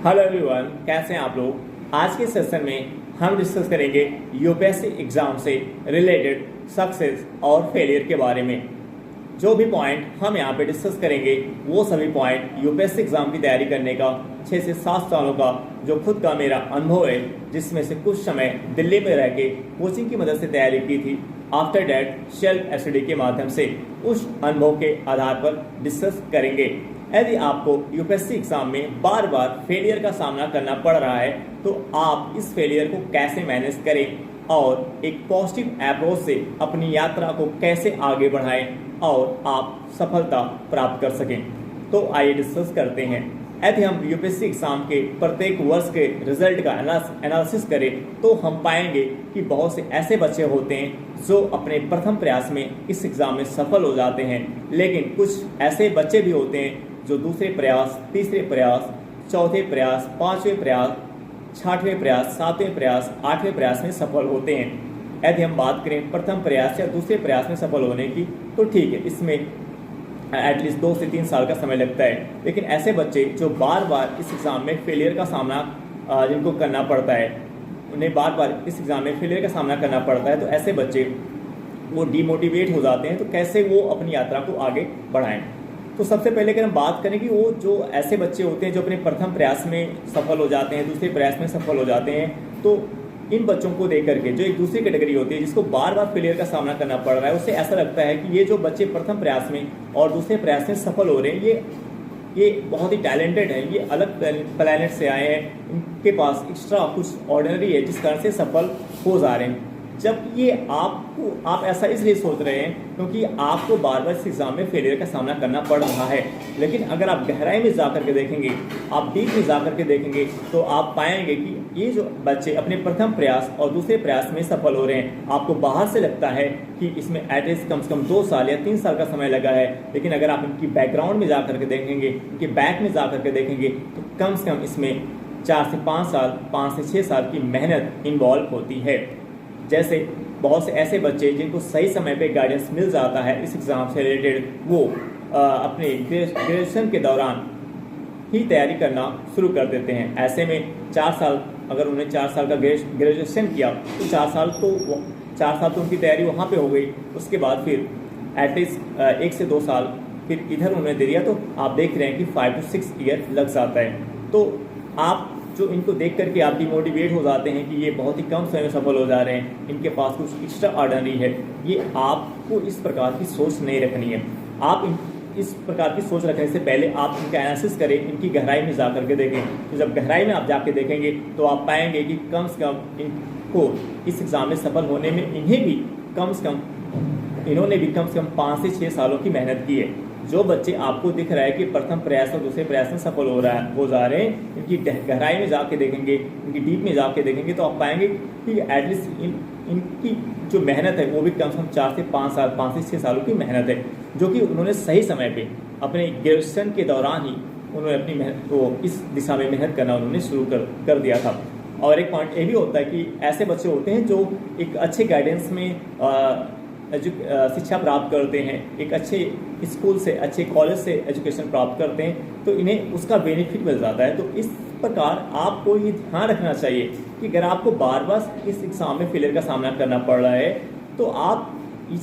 Hello everyone, कैसे हैं आप लोग। आज के सेशन में हम डिस्कस करेंगे यूपीएससी एग्जाम से रिलेटेड सक्सेस और फेलियर के बारे में। जो भी पॉइंट हम यहाँ पे डिस्कस करेंगे वो सभी पॉइंट यूपीएससी एग्जाम की तैयारी करने का 6 से 7 सालों का जो खुद का मेरा अनुभव है, जिसमें से कुछ समय दिल्ली में रह के कोचिंग की मदद से तैयारी की थी, आफ्टर डैट सेल्फ स्टडी के माध्यम से, उस अनुभव के आधार पर डिस्कस करेंगे। यदि आपको यूपीएससी एग्जाम में बार बार फेलियर का सामना करना पड़ रहा है तो आप इस फेलियर को कैसे मैनेज करें और एक पॉजिटिव अप्रोच से अपनी यात्रा को कैसे आगे बढ़ाएं और आप सफलता प्राप्त कर सकें। तो आइए डिस्कस करते हैं। यदि हम यूपीएससी एग्जाम के प्रत्येक वर्ष के रिजल्ट का एनालिसिस करें तो हम पाएंगे कि बहुत से ऐसे बच्चे होते हैं जो अपने प्रथम प्रयास में इस एग्जाम में सफल हो जाते हैं, लेकिन कुछ ऐसे बच्चे भी होते हैं जो दूसरे प्रयास, तीसरे प्रयास, चौथे प्रयास, पांचवें प्रयास, छठवें प्रयास, सातवें प्रयास, आठवें प्रयास में सफल होते हैं। यदि हम बात करें प्रथम प्रयास या दूसरे प्रयास में सफल होने की तो ठीक है, इसमें एटलीस्ट 2 से 3 साल का समय लगता है। लेकिन ऐसे बच्चे जो बार बार इस एग्ज़ाम में फेलियर का सामना जिनको करना पड़ता है, उन्हें बार बार इस एग्ज़ाम में फेलियर का सामना करना पड़ता है, तो ऐसे बच्चे वो डीमोटिवेट हो जाते हैं। तो कैसे वो अपनी यात्रा को आगे बढ़ाएं। तो सबसे पहले अगर हम बात करें कि वो जो ऐसे बच्चे होते हैं जो अपने प्रथम प्रयास में सफल हो जाते हैं, दूसरे प्रयास में सफल हो जाते हैं, तो इन बच्चों को देख करके जो एक दूसरी कैटेगरी होती है जिसको बार बार फेलियर का सामना करना पड़ रहा है, उससे ऐसा लगता है कि ये जो बच्चे प्रथम प्रयास में और दूसरे प्रयास में सफल हो रहे हैं, ये बहुत ही टैलेंटेड हैं, ये अलग प्लैनेट से आए हैं, इनके पास एक्स्ट्रा कुछ ऑर्डिनरी है जिस कारण से सफल हो जा रहे हैं। जब ये आप ऐसा इसलिए सोच रहे हैं क्योंकि आपको बार बार इस एग्जाम में फेलियर का सामना करना पड़ रहा है। लेकिन अगर आप गहराई में जा करके देखेंगे, आप डीप में जा करके देखेंगे, तो आप पाएंगे कि ये जो बच्चे अपने प्रथम प्रयास और दूसरे प्रयास में सफल हो रहे हैं, आपको बाहर से लगता है कि इसमें एटलीस्ट कम से कम 2 साल या 3 साल का समय लगा है। लेकिन अगर आप इनकी बैकग्राउंड में जा करके देखेंगे, इनके बैक में जा करके देखेंगे, तो कम से कम इसमें 4 से 5 साल, 5 से 6 साल की मेहनत इन्वॉल्व होती है। जैसे बहुत से ऐसे बच्चे जिनको सही समय पे गाइडेंस मिल जाता है इस एग्ज़ाम से रिलेटेड, वो अपने ग्रेजुएशन के दौरान ही तैयारी करना शुरू कर देते हैं। ऐसे में 4 साल, अगर उन्होंने 4 साल का ग्रेजुएशन किया तो 4 साल तो उनकी तैयारी वहाँ पे हो गई। उसके बाद फिर एटलीस्ट 1 से 2 साल फिर इधर उन्होंने दे दिया, तो आप देख रहे हैं कि 5 to 6 ईयर लग जाता है। तो आप जो इनको देख करके आप डिमोटिवेट हो जाते हैं कि ये बहुत ही कम समय में सफल हो जा रहे हैं, इनके पास कुछ एक्स्ट्रा ऑर्डिनरी है, ये आपको इस प्रकार की सोच नहीं रखनी है। आप इस प्रकार की सोच रखने से पहले आप इनका एनालिसिस करें, इनकी गहराई में जा करके देखें। तो जब गहराई में आप जाके देखेंगे तो आप पाएंगे कि कम से कम इनको इस एग्ज़ाम में सफल होने में इन्होंने भी कम से कम 5 से 6 सालों की मेहनत की है। जो बच्चे आपको दिख रहा है कि प्रथम प्रयास और दूसरे प्रयास में सफल हो जा रहे हैं, इनकी गहराई में जाके देखेंगे, इनकी डीप में जाके देखेंगे, तो आप पाएंगे कि एटलीस्ट इनकी जो मेहनत है वो भी कम से कम 4 से 5 साल, 5 से 6 सालों की मेहनत है, जो कि उन्होंने सही समय पे अपने ग्रेजुएशन के दौरान ही उन्होंने अपनी मेहनत को इस दिशा में मेहनत करना उन्होंने शुरू कर दिया था। और एक पॉइंट ये भी होता है कि ऐसे बच्चे होते हैं जो एक अच्छे गाइडेंस में शिक्षा प्राप्त करते हैं, एक अच्छे स्कूल से, अच्छे कॉलेज से एजुकेशन प्राप्त करते हैं, तो इन्हें उसका बेनिफिट मिल जाता है। तो इस प्रकार आपको ये ध्यान रखना चाहिए कि अगर आपको बार बार इस एग्ज़ाम में फेलियर का सामना करना पड़ रहा है तो आप इन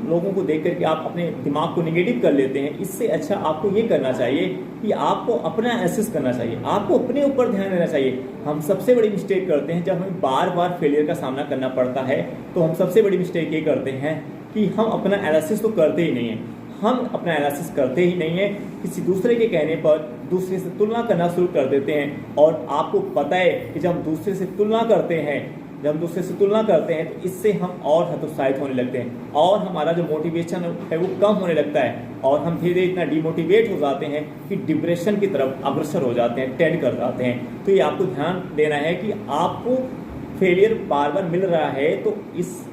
लोगों को देख करके आप अपने दिमाग को निगेटिव कर लेते हैं। इससे अच्छा आपको ये करना चाहिए कि आपको अपना एनालिसिस करना चाहिए, आपको अपने ऊपर ध्यान देना चाहिए। हम सबसे बड़ी मिस्टेक करते हैं जब हमें बार बार फेलियर का सामना करना पड़ता है, तो हम सबसे बड़ी मिस्टेक ये करते हैं कि हम अपना एनालिसिस तो करते ही नहीं हैं। हम अपना एनालिसिस करते ही नहीं है, किसी दूसरे के कहने पर दूसरे से तुलना करना शुरू कर देते हैं। और आपको पता है कि जब हम दूसरे से तुलना करते हैं तो इससे हम और हतोत्साहित होने लगते हैं और हमारा जो मोटिवेशन है वो कम होने लगता है, और हम धीरे धीरे इतना डिमोटिवेट हो जाते हैं कि डिप्रेशन की तरफ अग्रसर हो जाते हैं, टेंड कर जाते हैं। तो ये आपको ध्यान देना है कि आपको फेलियर बार बार मिल रहा है, तो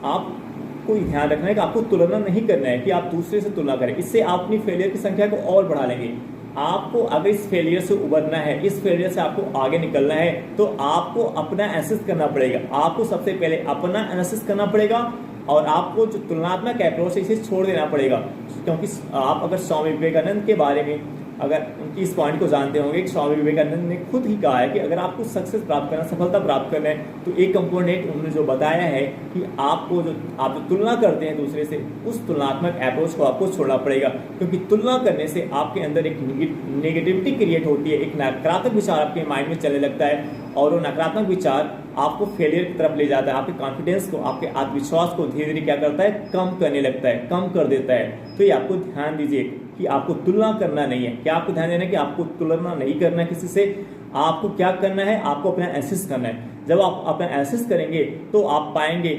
आपको ध्यान रखना है कि आपको तुलना नहीं करना है कि आप दूसरे से तुलना करें। इससे आप अपनी फेलियर की संख्या को और बढ़ा लेंगे। आपको अगर इस फेलियर से उबरना है, इस फेलियर से आपको आगे निकलना है, तो आपको अपना एनालिसिस करना पड़ेगा। आपको सबसे पहले अपना एनालिसिस करना पड़ेगा और आपको जो तुलनात्मक अप्रोच है इसे छोड़ देना पड़ेगा। क्योंकि आप अगर स्वामी विवेकानंद के बारे में अगर उनकी इस पॉइंट को जानते होंगे कि स्वामी विवेकानंद ने खुद ही कहा है कि अगर आपको सक्सेस प्राप्त करना, सफलता प्राप्त करना है, तो एक कंपोनेंट उन्होंने जो बताया है कि आपको जो आप तुलना करते हैं दूसरे से, उस तुलनात्मक अप्रोच को आपको छोड़ना पड़ेगा, क्योंकि तुलना करने से आपके अंदर एक नेगेटिविटी क्रिएट होती है, एक नकारात्मक विचार आपके माइंड में चलने लगता है, और वो नकारात्मक विचार आपको फेलियर की तरफ ले जाता है, आपके कॉन्फिडेंस को, आपके आत्मविश्वास को धीरे धीरे क्या करता है, कम करने लगता है, कम कर देता है। तो ये आपको ध्यान दीजिए कि आपको तुलना करना नहीं है। क्या आपको ध्यान देना है कि आपको तुलना नहीं करना है किसी से। आपको क्या करना है, आपको अपना एसेस करना है। जब आप अपना एसेस करेंगे तो आप पाएंगे,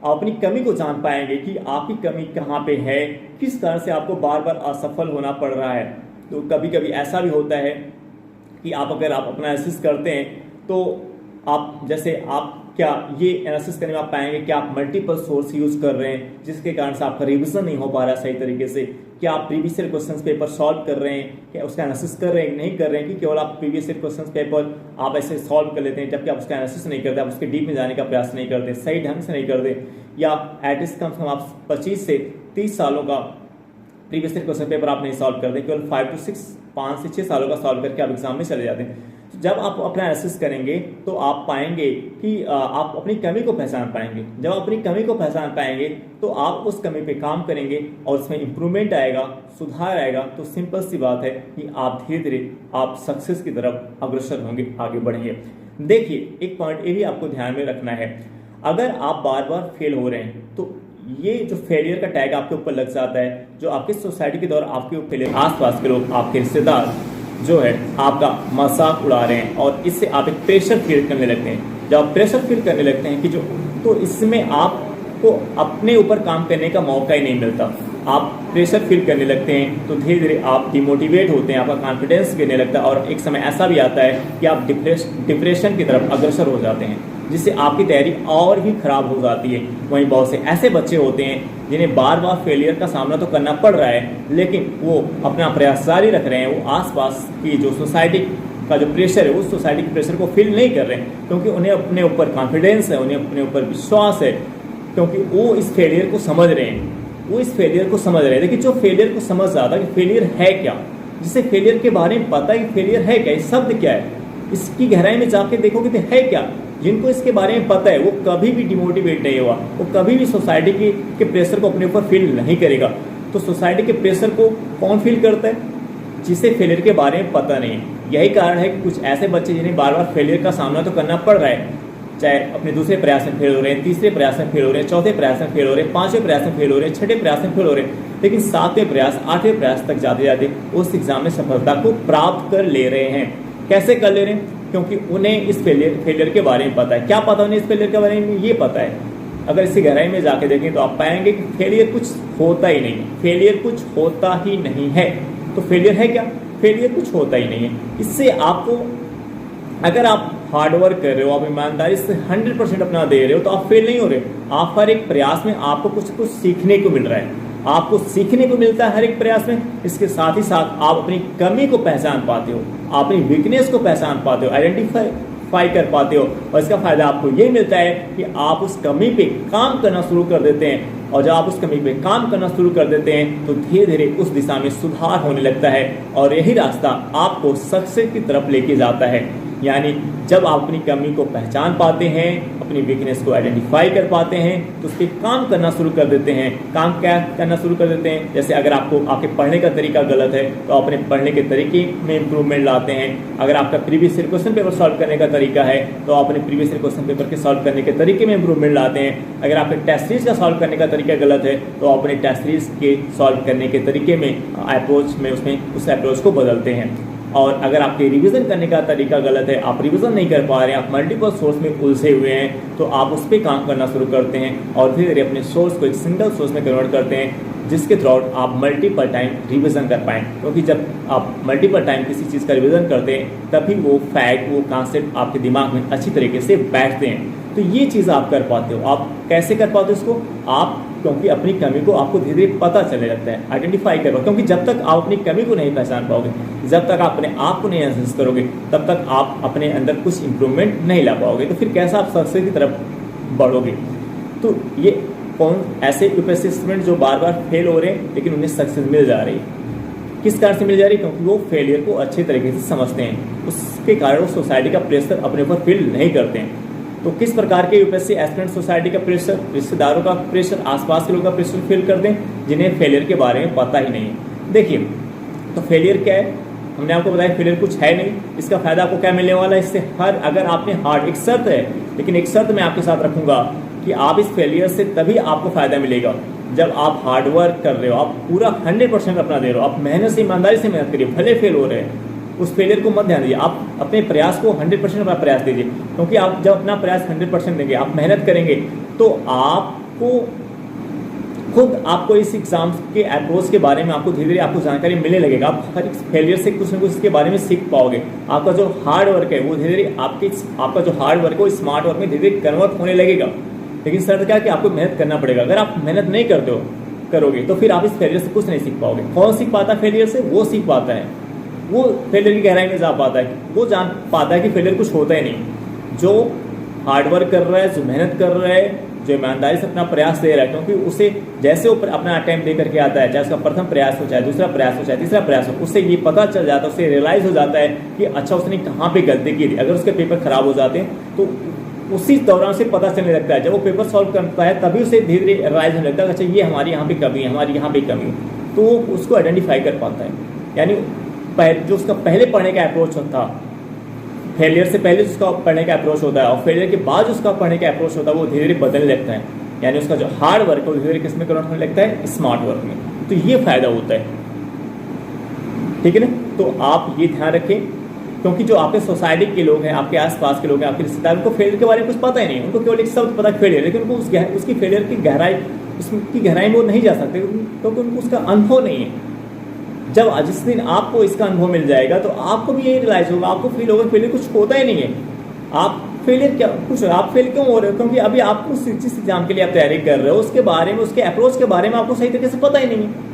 अपनी कमी को जान पाएंगे कि आपकी कमी कहाँ पे है, किस कारण से आपको बार बार असफल होना पड़ रहा है। तो कभी कभी ऐसा भी होता है कि अगर आप अपना एनालिसिस करते हैं तो आप क्या ये एनालिसिस करने में आप पाएंगे कि आप मल्टीपल सोर्स यूज कर रहे हैं, जिसके कारण से आपका रिवीजन नहीं हो पा रहा है सही तरीके से। क्या आप previous year question paper solve कर रहे हैं, क्या उसका एनालिसिस कर रहे हैं, नहीं कर रहे हैं, कि केवल आप प्रीवियस ईयर क्वेश्चन पेपर आप ऐसे सॉल्व कर लेते हैं, जबकि आप उसका एनालिसिस नहीं करते, आप उसके डीप में जाने का प्रयास नहीं करते, सही ढंग से नहीं करते, या एटलीस्ट कम से कम आप 25 से 30 सालों का प्रीवियस ईयर क्वेश्चन पेपर आप नहीं सॉल्व करते, केवल 5 से 6 सालों का सॉल्व करके आप एग्जाम में चले जाते हैं। जब आप अपना एनालिसिस करेंगे तो आप पाएंगे कि आप अपनी कमी को पहचान पाएंगे। जब आप अपनी कमी को पहचान पाएंगे तो आप उस कमी पे काम करेंगे और उसमें इंप्रूवमेंट आएगा, सुधार आएगा। तो सिंपल सी बात है कि आप धीरे धीरे आप सक्सेस की तरफ अग्रसर होंगे, आगे बढ़ेंगे। देखिए, एक पॉइंट ये भी आपको ध्यान में रखना है, अगर आप बार बार फेल हो रहे हैं तो ये जो फेलियर का टैग आपके ऊपर लग जाता है, जो आपकी सोसाइटी के दौर आपके ऊपर आसपास के लोग, आपके रिश्तेदार जो है आपका मजाक उड़ा रहे हैं, और इससे आप एक प्रेशर फील करने लगते हैं। जब आप प्रेशर फील करने लगते हैं कि तो इसमें आपको अपने ऊपर काम करने का मौका ही नहीं मिलता। आप प्रेशर फील करने लगते हैं तो धीरे धीरे आप डिमोटिवेट होते हैं, आपका कॉन्फिडेंस गिरने लगता है, और एक समय ऐसा भी आता है कि आप डिप्रेशन की तरफ अग्रसर हो जाते हैं, जिससे आपकी तैयारी और भी खराब हो जाती है। वहीं बहुत से ऐसे बच्चे होते हैं जिन्हें बार बार फेलियर का सामना तो करना पड़ रहा है, लेकिन वो अपना प्रयास जारी रख रहे हैं। वो आसपास की जो सोसाइटी का जो प्रेशर है, उस सोसाइटी के प्रेशर को फील नहीं कर रहे हैं, क्योंकि उन्हें अपने ऊपर कॉन्फिडेंस है, उन्हें अपने ऊपर विश्वास है, क्योंकि वो इस फेलियर को समझ रहे हैं। देखिए, जो फेलियर को समझ जाता है कि फेलियर है क्या, जिसे फेलियर के बारे में पता है कि फेलियर है क्या, इस शब्द क्या है, इसकी गहराई में जाके देखोगे तो है क्या, जिनको इसके बारे में पता है वो कभी भी डिमोटिवेट नहीं हुआ, वो कभी भी सोसाइटी के प्रेशर को अपने ऊपर फील नहीं करेगा। तो सोसाइटी के प्रेशर को कौन फील करता है? जिसे फेलियर के बारे में पता नहीं है। यही कारण है कि कुछ ऐसे बच्चे जिन्हें बार बार फेलियर का सामना तो करना पड़ रहा है, चाहे अपने दूसरे प्रयास में फेल हो रहे हैं, तीसरे प्रयास में फेल हो रहे हैं, चौथे प्रयास में फेल हो रहे हैं, पांचवें प्रयास में फेल हो रहे हैं, छठे प्रयास में फेल हो रहे हैं, लेकिन सातवें प्रयास, आठवें प्रयास तक जाते जाते उस एग्जाम में सफलता को प्राप्त कर ले रहे हैं। कैसे कर ले रहे हैं? क्योंकि उन्हें इस फेलियर के बारे में पता है। क्या पता उन्हें इस फेलियर के बारे में? ये पता है। अगर इसकी गहराई में जाके देखें तो आप पाएंगे कि फेलियर कुछ होता ही नहीं, फेलियर कुछ होता ही नहीं है। तो फेलियर है क्या? फेलियर कुछ होता ही नहीं है। इससे आपको, अगर आप हार्डवर्क कर रहे हो, आप ईमानदारी से 100% अपना दे रहे हो, तो आप फेल नहीं हो रहे। आप हर एक प्रयास में आपको कुछ कुछ सीखने को मिल रहा है, आपको सीखने को मिलता है हर एक प्रयास में। इसके साथ ही साथ आप अपनी कमी को पहचान पाते हो, आप अपनी वीकनेस को पहचान पाते हो, आइडेंटिफाई कर पाते हो, और इसका फायदा आपको ये मिलता है कि आप उस कमी पे काम करना शुरू कर देते हैं। और जब आप उस कमी पे काम करना शुरू कर देते हैं तो धीरे धीरे उस दिशा में सुधार होने लगता है, और यही रास्ता आपको सक्सेस की तरफ लेके जाता है। यानी जब आप अपनी कमी को पहचान पाते हैं, अपनी वीकनेस को आइडेंटिफाई कर पाते हैं, तो उस पर काम करना शुरू कर देते हैं। काम क्या करना शुरू कर देते हैं? जैसे अगर आपके पढ़ने का तरीका गलत है तो अपने पढ़ने के तरीके में इंप्रूवमेंट लाते हैं। अगर आपका previous year question paper solve करने का तरीका है तो अपने प्रीवियस ईयर क्वेश्चन पेपर के सॉल्व करने के तरीके में इंप्रूवमेंट लाते हैं। अगर आपके टेस्ट सीरीज का सॉल्व करने का तरीका गलत है तो अपने टेस्ट सीरीज के सॉल्व करने के तरीके में, अप्रोच में, उसमें उस अप्रोच को बदलते हैं। और अगर आपके रिवीजन करने का तरीका गलत है, आप रिवीजन नहीं कर पा रहे हैं, आप मल्टीपल सोर्स में उलझे हुए हैं, तो आप उस पर काम करना शुरू करते हैं और धीरे धीरे अपने सोर्स को एक सिंगल सोर्स में कन्वर्ट करते हैं, जिसके थ्रू आप मल्टीपल टाइम रिवीजन कर पाएँ। क्योंकि जब आप मल्टीपल टाइम किसी चीज़ का रिवीजन करते हैं तभी वो फैक्ट, वो कॉन्सेप्ट आपके दिमाग में अच्छी तरीके से बैठते हैं। तो ये चीज़ आप कर पाते हो। आप कैसे कर पाते हो इसको? आप क्योंकि अपनी कमी को आपको धीरे धीरे पता चलने लगता है, आइडेंटिफाई करो। क्योंकि जब तक आप अपनी कमी को नहीं पहचान पाओगे, जब तक आप अपने आप को नहीं एनालिसिस करोगे, तब तक आप अपने अंदर कुछ इंप्रूवमेंट नहीं ला पाओगे। तो फिर कैसा आप सक्सेस की तरफ बढ़ोगे? तो ये कौन ऐसे यूपीएससी स्टूडेंट जो बार बार फेल हो रहे हैं लेकिन उन्हें सक्सेस मिल जा रही है, किस कारण से मिल जा रही है? क्योंकि वो फेलियर को अच्छे तरीके से समझते हैं, उसके कारण वो सोसाइटी का प्रेशर अपने ऊपर फील नहीं करते हैं। तो किस प्रकार के यूपीएससी एस्पिरेंट सोसाइटी का प्रेशर, रिश्तेदारों का प्रेशर, आसपास के लोगों का प्रेशर फील करते हैं जिन्हें फेलियर के बारे में पता ही नहीं है। देखिए, तो फेलियर क्या है? हमने आपको बताया फेलियर कुछ है नहीं। इसका फायदा आपको क्या मिलने वाला है? इससे अगर आपने हार्ड, एक शर्त है, लेकिन एक शर्त मैं आपके साथ रखूंगा कि आप इस फेलियर से तभी आपको फायदा मिलेगा जब आप हार्ड वर्क कर रहे हो, आप पूरा 100% अपना दे रहे हो, आप मेहनत से, ईमानदारी से मेहनत करिए, भले फेल हो रहे हैं, उस फेलियर को मत ध्यान दीजिए। आप अपने प्रयास को 100% अपना प्रयास दीजिए, क्योंकि आप जब अपना प्रयास 100% देंगे, आप मेहनत करेंगे, तो आपको इस एग्जाम के अप्रोच के बारे में आपको धीरे धीरे आपको जानकारी मिलने लगेगा। आप हर फेलियर से कुछ ना कुछ इसके बारे में सीख पाओगे। आपका जो हार्ड वर्क है वो धीरे धीरे आपका जो हार्ड वर्क है वो स्मार्ट वर्क में धीरे धीरे कन्वर्ट होने लगेगा। लेकिन शर्त क्या है कि आपको मेहनत करना पड़ेगा। अगर आप मेहनत नहीं करोगे तो फिर आप इस फेलियर से कुछ नहीं सीख पाओगे। कौन सीख पाता है फेलियर से? वो सीख पाता है, वो फेलियर की गहराई में जा पाता है, वो जान पाता है कि फेलियर कुछ होता ही नहीं। जो हार्ड वर्क कर रहा है, जो मेहनत कर रहा है, जो ईमानदारी से अपना प्रयास दे रहा है, क्योंकि उसे जैसे वो अपना अटेम्प्ट दे करके आता है, चाहे उसका प्रथम प्रयास हो, चाहे दूसरा प्रयास हो, चाहे तीसरा प्रयास हो, उससे ये पता चल जाता है, उससे रियलाइज हो जाता है कि अच्छा उसने कहाँ पे गलती की थी। अगर उसके पेपर खराब हो जाते हैं तो उसी दौरान से पता चलने लगता है। जब वो पेपर सॉल्व करता है तभी उसे धीरे धीरे रियलाइज होने लगता है अच्छा ये हमारी यहाँ पे कमी है, हमारी यहाँ पे कमी है, तो वो उसको आइडेंटिफाई कर पाता है। यानी जो उसका पहले पढ़ने का अप्रोच था, फेलियर से पहले उसका पढ़ने का अप्रोच होता है और फेलियर के बाद उसका पढ़ने का अप्रोच होता है, वो धीरे धीरे बदलने लगता है। यानी उसका जो हार्ड वर्क है वो धीरे धीरे किसमें कन्वर्ट होने लगता है? स्मार्ट वर्क में। तो ये फायदा होता है, ठीक है ना। तो आप ये ध्यान रखें, क्योंकि जो आपके सोसाइटी के लोग हैं, आपके आसपास के लोग हैं, आपके रिश्तेदार, उनको फेलियर के बारे में कुछ पता ही नहीं। उनको केवल एक शब्द पता है फेलियर, लेकिन उनको उसकी फेलियर की गहराई, उसकी गहराई में वो नहीं जा सकते, क्योंकि उनको उसका अनुभव नहीं है। जब जिस दिन आपको इसका अनुभव मिल जाएगा तो आपको भी यही रियलाइज होगा, आपको फील होगा फेलियर कुछ होता ही नहीं है। आप फेलियर क्या कुछ, आप फेल क्यों हो रहे हो? क्योंकि अभी आपको जिस एग्जाम के लिए आप तैयारी कर रहे हो उसके बारे में, उसके अप्रोच के बारे में आपको सही तरीके से पता ही नहीं है।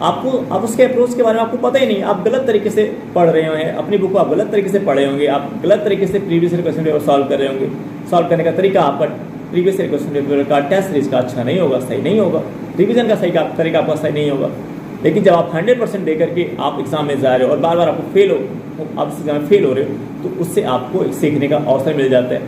आप उसके अप्रोच के बारे में आपको पता ही नहीं। आप गलत तरीके से पढ़ रहे हैं, अपनी बुक को आप गलत तरीके से पढ़े होंगे, आप गलत तरीके से प्रीवियस क्वेश्चन पेपर सॉल्व कर रहे होंगे। सॉल्व करने का तरीका आपका प्रीवियस क्वेश्चन पेपर का, टेस्ट सीरीज का अच्छा नहीं होगा, सही नहीं होगा, रिविजन का सही तरीका आपका सही नहीं होगा। लेकिन जब आप 100% दे करके आप एग्जाम में जा रहे हो और बार बार आपको आप इस एग्जाम में फेल हो रहे हो, तो उससे आपको सीखने का अवसर मिल जाता है।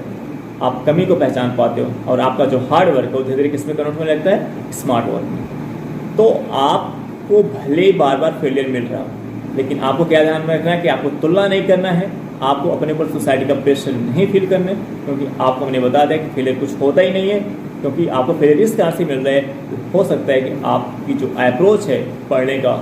आप कमी को पहचान पाते हो और आपका जो हार्ड वर्क है वो धीरे धीरे किसमें कन्वर्ट होने लगता है? स्मार्ट वर्क में। तो आपको भले ही बार बार फेलियर मिल रहा हो, लेकिन आपको क्या ध्यान में रखना है कि आपको तुलना नहीं करना है, आपको अपने ऊपर सोसाइटी का प्रेशर नहीं फील करना है, क्योंकि आपको हमने बता दिया कि फेलियर कुछ होता ही नहीं है। क्योंकि आपको फेलियर इस कारण से मिल रहा है, तो हो सकता है कि आपकी जो अप्रोच है पढ़ने का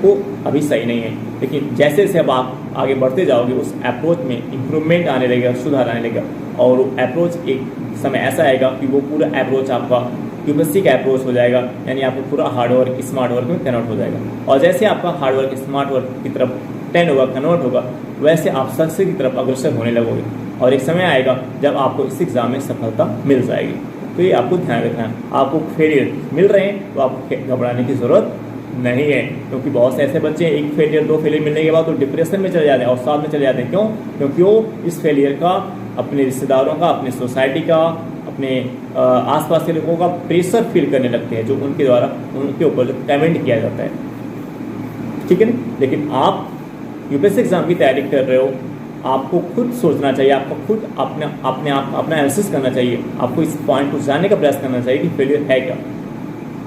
वो अभी सही नहीं है। लेकिन जैसे जैसे अब आप आगे बढ़ते जाओगे उस अप्रोच में इम्प्रूवमेंट आने लगेगा, सुधार आने लगेगा, और वो अप्रोच एक समय ऐसा आएगा कि वो पूरा अप्रोच आपका यूपीएससी का अप्रोच हो जाएगा। यानी आपको पूरा हार्ड वर्क स्मार्ट वर्क में कन्वर्ट हो जाएगा। और जैसे आपका हार्ड वर्क स्मार्ट वर्क की तरफ टेंड होगा, कन्वर्ट होगा, वैसे आप सक्सेस की तरफ अग्रसर होने लगोगे और एक समय आएगा जब आपको इस एग्जाम में सफलता मिल जाएगी। तो ये आपको ध्यान रखना है। आपको फेलियर मिल रहे हैं तो आपको घबराने की ज़रूरत नहीं है, क्योंकि बहुत से ऐसे बच्चे एक फेलियर, दो फेलियर मिलने के बाद तो डिप्रेशन में चले जाते हैं और साथ में चले जाते हैं। क्यों? क्योंकि वो इस फेलियर का अपने रिश्तेदारों का, अपने सोसाइटी का, अपने आसपास के लोगों का प्रेशर फील करने लगते हैं, जो उनके द्वारा उनके ऊपर कमेंट किया जाता है, ठीक है ना। लेकिन आप यूपीएससी एग्जाम की तैयारी कर रहे हो, आपको खुद सोचना चाहिए, आपको खुद अपना एनालिसिस करना चाहिए, आपको इस पॉइंट को जानने का प्रयास करना चाहिए कि फेलियर है क्या।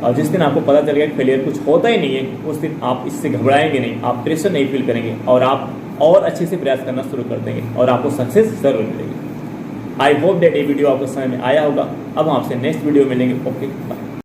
और जिस दिन आपको पता चलेगा कि फेलियर कुछ होता ही नहीं है, उस दिन आप इससे घबराएंगे नहीं, आप प्रेशर नहीं फील करेंगे और आप और अच्छे से प्रयास करना शुरू कर देंगे और आपको सक्सेस जरूर मिलेगी। आई होप दैट ये वीडियो आपको समझ में आया होगा। अब हम आपसे नेक्स्ट वीडियो मिलेंगे। Okay, bye.